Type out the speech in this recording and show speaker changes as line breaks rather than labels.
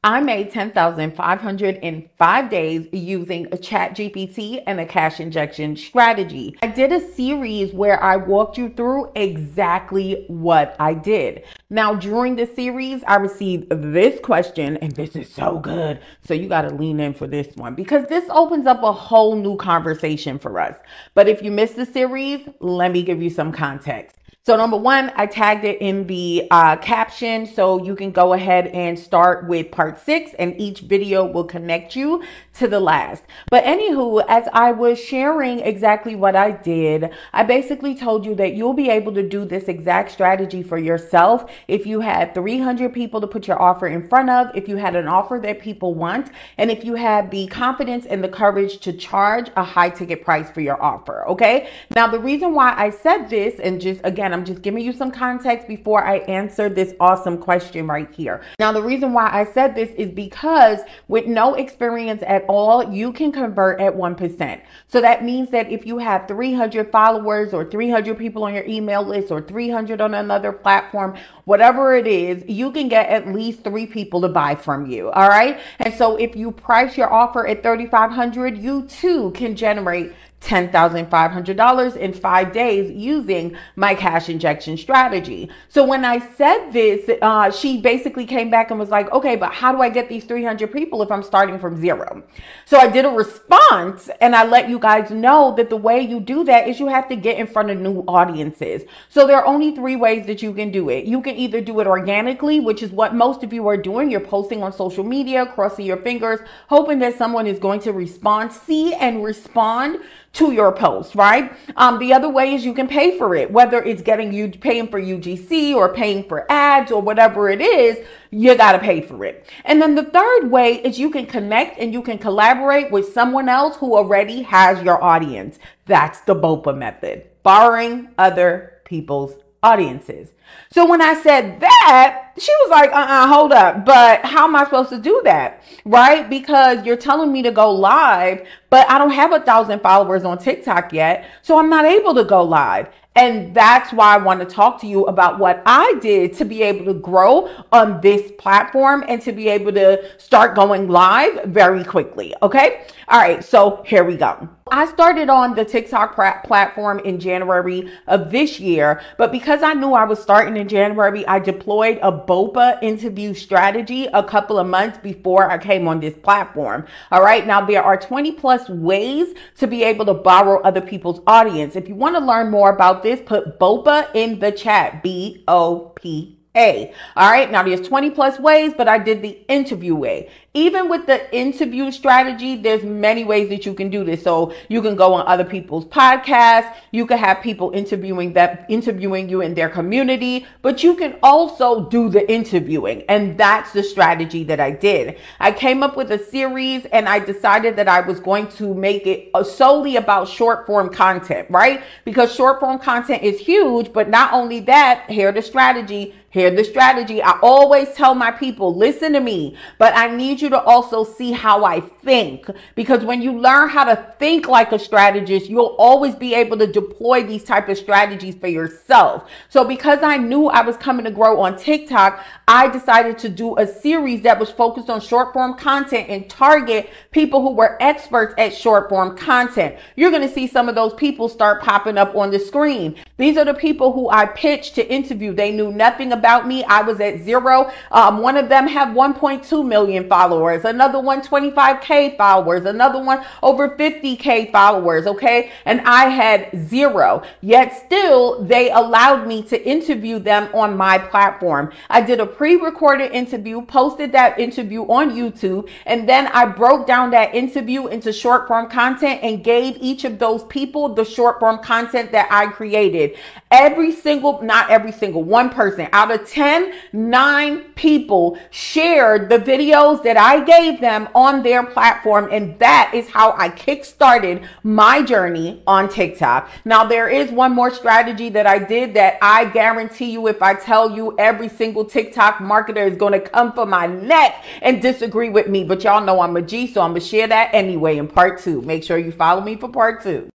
I made 10,500 in 5 days using a ChatGPT and a cash injection strategy. I did a series where I walked you through exactly what I did. Now, during the series, I received this question, and this is so good. So you got to lean in for this one because this opens up a whole new conversation for us. But if you missed the series, let me give you some context. So number one, I tagged it in the caption, so you can go ahead and start with part 6 and each video will connect you to the last. But anywho, as I was sharing exactly what I did, I basically told you that you'll be able to do this exact strategy for yourself if you had 300 people to put your offer in front of, if you had an offer that people want, and if you had the confidence and the courage to charge a high ticket price for your offer. Okay. Now, the reason why I said this, and just again, I'm just giving you some context before I answer this awesome question right here. Now, the reason why I said this is because with no experience at all, you can convert at 1%. So that means that if you have 300 followers or 300 people on your email list or 300 on another platform, whatever it is, you can get at least 3 people to buy from you. All right. And so if you price your offer at $3,500, you too can generate $10,500 in 5 days using my cash injection strategy. So when I said this, she basically came back and was like, okay, but how do I get these 300 people if I'm starting from zero? So I did a response and I let you guys know that the way you do that is you have to get in front of new audiences. So there are only 3 ways that you can do it. You can either do it organically, which is what most of you are doing. You're posting on social media, crossing your fingers, hoping that someone is going to respond, see and respond to your post, right? The other way is you can pay for it, whether it's paying for UGC or paying for ads or whatever it is, you got to pay for it. And then the third way is you can connect and you can collaborate with someone else who already has your audience. That's the BOPA method, borrowing other people's audiences. So when I said that, she was like, hold up, but how am I supposed to do that? Right? Because you're telling me to go live, but I don't have 1,000 followers on TikTok yet. So I'm not able to go live. And that's why I want to talk to you about what I did to be able to grow on this platform and to be able to start going live very quickly. Okay. All right. So here we go. I started on the TikTok platform in January of this year, but because I knew I was starting in January, I deployed a BOPA interview strategy a couple of months before I came on this platform. All right. Now there are 20 plus ways to be able to borrow other people's audience. If you want to learn more about this, put BOPA in the chat, BOPA. All right. Now there's 20 plus ways, but I did the interview way. Even with the interview strategy, there's many ways that you can do this. So you can go on other people's podcasts. You can have people interviewing you in their community, but you can also do the interviewing. And that's the strategy that I did. I came up with a series and I decided that I was going to make it solely about short form content, right? Because short form content is huge, but not only that, here's the strategy. I always tell my people, listen to me, but I need you to also see how I think, because when you learn how to think like a strategist, you'll always be able to deploy these type of strategies for yourself. So because I knew I was coming to grow on TikTok, I decided to do a series that was focused on short form content and target people who were experts at short form content. You're going to see some of those people start popping up on the screen. These are the people who I pitched to interview. They knew nothing about me. I was at zero. One of them had 1.2 million followers, another one 25K followers, another one over 50K followers. Okay. And I had 0, yet still they allowed me to interview them on my platform. I did a pre-recorded interview, posted that interview on YouTube, and then I broke down that interview into short form content and gave each of those people the short form content that I created. Not every single, one person out of 10, 9 people shared the videos that I gave them on their platform. And that is how I kickstarted my journey on TikTok. Now, there is one more strategy that I did that I guarantee you, if I tell you, every single TikTok marketer is going to come for my neck and disagree with me. But y'all know I'm a G, so I'm going to share that anyway in part 2. Make sure you follow me for part 2.